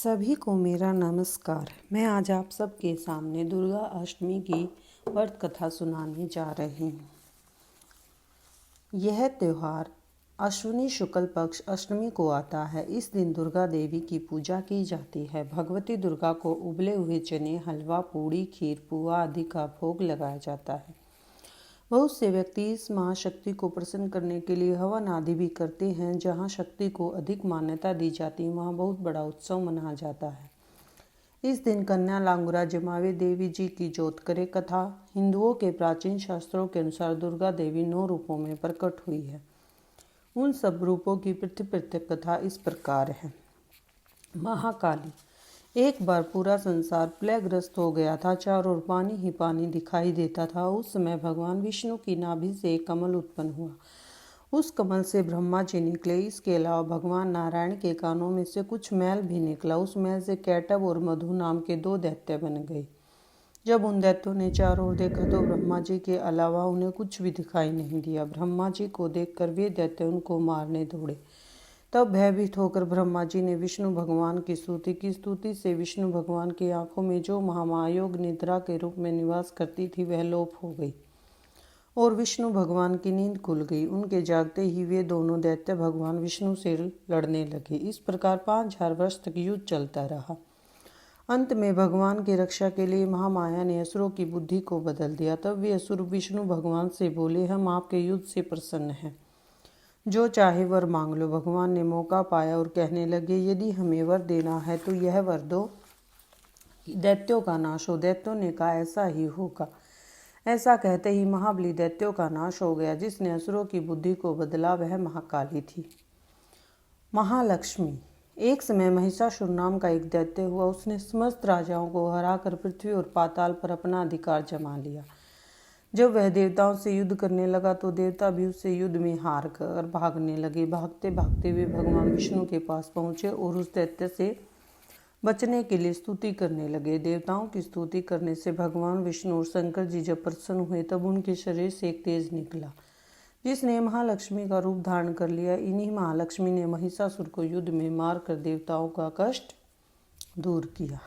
सभी को मेरा नमस्कार। मैं आज आप सबके सामने दुर्गा अष्टमी की व्रत कथा सुनाने जा रही हूँ। यह त्यौहार अश्विनी शुक्ल पक्ष अष्टमी को आता है। इस दिन दुर्गा देवी की पूजा की जाती है। भगवती दुर्गा को उबले हुए चने, हलवा, पूड़ी, खीर, पुआ आदि का भोग लगाया जाता है। बहुत से व्यक्ति इस महाशक्ति को प्रसन्न करने के लिए हवन आदि भी करते हैं। जहाँ शक्ति को अधिक मान्यता दी जाती है वहाँ बहुत बड़ा उत्सव मनाया जाता है। इस दिन कन्या लांगुरा जमावे देवी जी की जोत करे। कथा हिंदुओं के प्राचीन शास्त्रों के अनुसार दुर्गा देवी 9 रूपों में प्रकट हुई है। उन सब रूपों की पृथक पृथक कथा इस प्रकार है। महाकाली। एक बार पूरा संसार प्लेगग्रस्त हो गया था। चारों ओर पानी ही पानी दिखाई देता था। उस समय भगवान विष्णु की नाभि से एक कमल उत्पन्न हुआ। उस कमल से ब्रह्मा जी निकले। इसके अलावा भगवान नारायण के कानों में से कुछ मैल भी निकला। उस मैल से कैटव और मधु नाम के 2 दैत्य बन गए। जब उन दैत्यों ने चारों ओर देखा तो ब्रह्मा जी के अलावा उन्हें कुछ भी दिखाई नहीं दिया। ब्रह्मा जी को देखकर वे दैत्य उनको मारने दौड़े। तब भयभीत होकर ब्रह्मा जी ने विष्णु भगवान की स्तुति की। स्तुति से विष्णु भगवान की आंखों में जो महामायोग निद्रा के रूप में निवास करती थी वह लोप हो गई और विष्णु भगवान की नींद खुल गई। उनके जागते ही वे दोनों दैत्य भगवान विष्णु से लड़ने लगे। इस प्रकार 5000 वर्ष तक युद्ध चलता रहा। अंत में भगवान की रक्षा के लिए महामाया ने असुरों की बुद्धि को बदल दिया। तब वे असुर विष्णु भगवान से बोले, हम आपके युद्ध से प्रसन्न हैं, जो चाहे वर मांग लो। भगवान ने मौका पाया और कहने लगे, यदि हमें वर देना है तो यह वर दो, दैत्यों का नाश हो। दैत्यों ने कहा, ऐसा ही होगा। ऐसा कहते ही महाबली दैत्यों का नाश हो गया। जिसने असुरों की बुद्धि को बदला वह महाकाली थी। महालक्ष्मी। एक समय महिषासुर नाम का एक दैत्य हुआ। उसने समस्त राजाओं को हराकर पृथ्वी और पाताल पर अपना अधिकार जमा लिया। जब वह देवताओं से युद्ध करने लगा तो देवता भी उससे युद्ध में हार कर भागने लगे। भागते भागते वे भगवान विष्णु के पास पहुंचे और उस दैत्य से बचने के लिए स्तुति करने लगे। देवताओं की स्तुति करने से भगवान विष्णु और शंकर जी जब प्रसन्न हुए तब उनके शरीर से एक तेज निकला जिसने महालक्ष्मी का रूप धारण कर लिया। इन्हीं महालक्ष्मी ने महिषासुर को युद्ध में मारकर देवताओं का कष्ट दूर किया।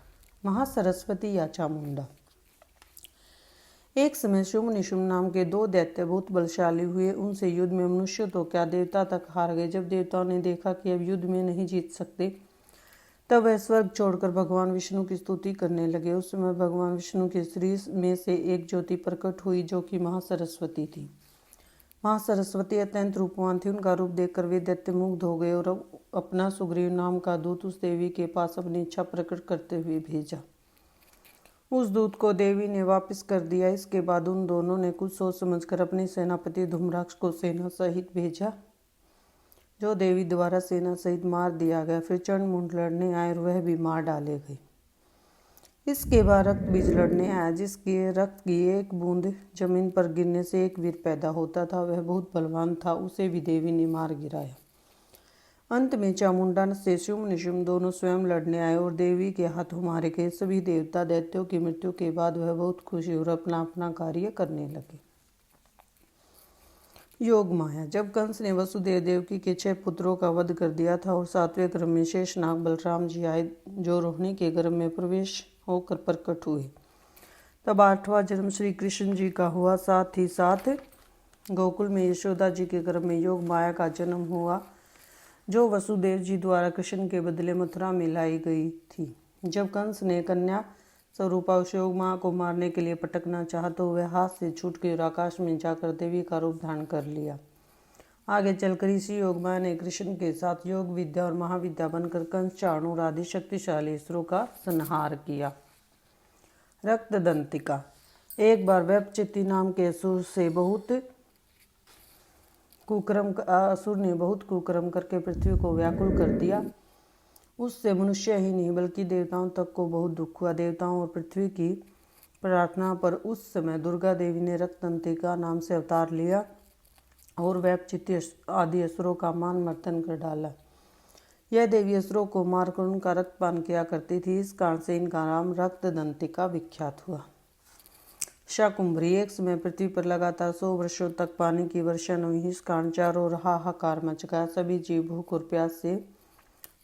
महासरस्वती या चामुंडा। एक समय शुंभ निशुंभ नाम के 2 दैत्य बहुत बलशाली हुए। उनसे युद्ध में मनुष्य तो क्या देवता तक हार गए। जब देवताओं ने देखा कि अब युद्ध में नहीं जीत सकते तब वह स्वर्ग छोड़कर भगवान विष्णु की स्तुति करने लगे। उस समय भगवान विष्णु के शरीर में से एक ज्योति प्रकट हुई जो कि महासरस्वती थी। महासरस्वती अत्यंत रूपवान थी। उनका रूप देखकर वे दैत्य मुग्ध हो गए और अपना सुग्रीव नाम का दूत उस देवी के पास अपनी इच्छा प्रकट करते हुए भेजा। उस दूत को देवी ने वापस कर दिया। इसके बाद उन दोनों ने कुछ सोच समझकर अपने सेनापति धूम्राक्ष को सेना सहित भेजा, जो देवी द्वारा सेना सहित मार दिया गया। फिर चंडमुंड लड़ने आए और वह भी मार डाले गए। इसके बाद रक्त बीज लड़ने आया, जिसके रक्त की एक बूंद जमीन पर गिरने से एक वीर पैदा होता था। वह बहुत बलवान था, उसे भी देवी ने मार गिराया। अंत में चामुंडा से शुंभ निशुंभ दोनों स्वयं लड़ने आए और देवी के हाथों मारे गए। सभी देवता दैत्यों की मृत्यु के बाद वह बहुत खुशी और अपना अपना कार्य करने लगे। योग माया। जब कंस ने वसुदेव देवकी के 6 पुत्रों का वध कर दिया था और 7वें गर्भ में शेषनाग बलराम जी आए, जो रोहिणी के गर्भ में प्रवेश होकर प्रकट हुए, तब 8वां जन्म श्री कृष्ण जी का हुआ। साथ ही साथ गोकुल में यशोदा जी के गर्भ में योग माया का जन्म हुआ, जो वसुदेव जी द्वारा कृष्ण के बदले मथुरा में लाई गई थी। जब कंस ने कन्या स्वरूपा उस योग माया को मारने के लिए पटकना चाहा तो वह हाथ से छूट के आकाश में जाकर देवी का रूप धारण कर लिया। आगे चलकर इसी योग माया ने कृष्ण के साथ योग विद्या और महाविद्या बनकर कंस, चाणूर आदि शक्तिशाली असुरों का संहार किया। रक्तदंतिका। एक बार वैपचित्ति नाम के असुर ने बहुत कुकर्म करके पृथ्वी को व्याकुल कर दिया। उससे मनुष्य ही नहीं बल्कि देवताओं तक को बहुत दुख हुआ। देवताओं और पृथ्वी की प्रार्थना पर उस समय दुर्गा देवी ने रक्तदंतिका नाम से अवतार लिया और वैपचित्ति आदि असुरों का मान मर्दन कर डाला। यह देवी असुरों को मारकर उनका रक्तपान किया करती थी। इस कारण से इनका नाम रक्तदंतिका विख्यात हुआ। शाकुंभरी। एक समय पृथ्वी पर लगातार 100 वर्षों तक पानी की वर्षा न हुई। इस कारण चारों ओर हाहाकार मच गया। सभी जीव भूख और प्यास से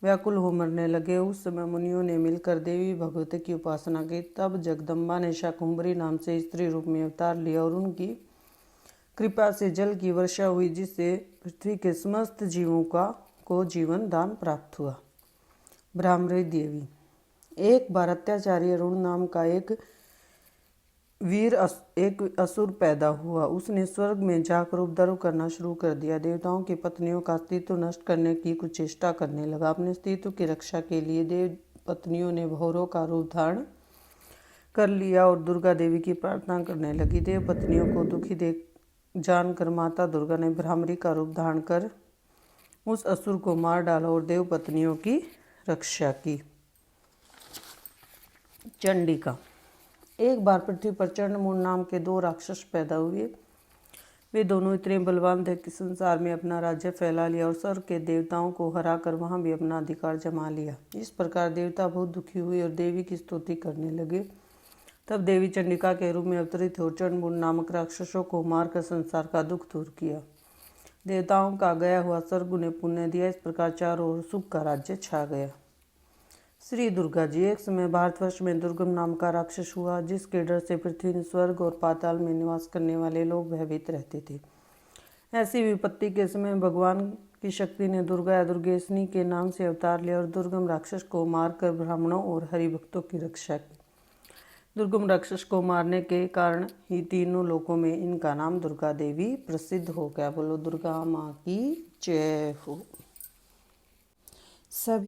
व्याकुल हो मरने लगे। उस समय मुनियों ने मिलकर देवी भगवती की उपासना की। तब जगदम्बा ने शाकुंभरी नाम से स्त्री रूप में अवतार लिया और उनकी कृपा से जल की वर्षा हुई, जिससे पृथ्वी के समस्त जीवों को जीवन दान प्राप्त हुआ। ब्राह्मणी देवी। एक बार अत्याचारी अरुण नाम का एक असुर पैदा हुआ। उसने स्वर्ग में जाकर उपद्रव करना शुरू कर दिया। देवताओं की पत्नियों का अस्तित्व नष्ट करने की कुछ चेष्टा करने लगा। अपने अस्तित्व की रक्षा के लिए देव पत्नियों ने भौरों का रूप धारण कर लिया और दुर्गा देवी की प्रार्थना करने लगी। देव पत्नियों को दुखी देख जानकर माता दुर्गा ने ब्राह्मणी का रूप धारण कर उस असुर को मार डाला और देव पत्नियों की रक्षा की। चंडिका। एक बार पृथ्वी पर चंडमुंड नाम के 2 राक्षस पैदा हुए। वे दोनों इतने बलवान थे कि संसार में अपना राज्य फैला लिया और स्वर्ग के देवताओं को हराकर वहां भी अपना अधिकार जमा लिया। इस प्रकार देवता बहुत दुखी हुए और देवी की स्तुति करने लगे। तब देवी चंडिका के रूप में अवतरित हो चंडमुंड नामक राक्षसों को मारकर संसार का दुख दूर किया। देवताओं का गया हुआ स्वर्ग उन्हें पुण्य दिया। इस प्रकार चारों ओर सुख का राज्य छा गया। श्री दुर्गा जी। एक समय भारतवर्ष में दुर्गम नाम का राक्षस हुआ, जिसके डर से पृथ्वी, स्वर्ग और पाताल में निवास करने वाले लोग भयभीत रहते थे। ऐसी विपत्ति के समय भगवान की शक्ति ने दुर्गा या दुर्गेशनी के नाम से अवतार लिया और दुर्गम राक्षस को मारकर ब्राह्मणों और हरिभक्तों की रक्षा की। दुर्गम राक्षस को मारने के कारण ही तीनों लोकों में इनका नाम दुर्गा देवी प्रसिद्ध हो गया। बोलो दुर्गा माँ की जय हो। सब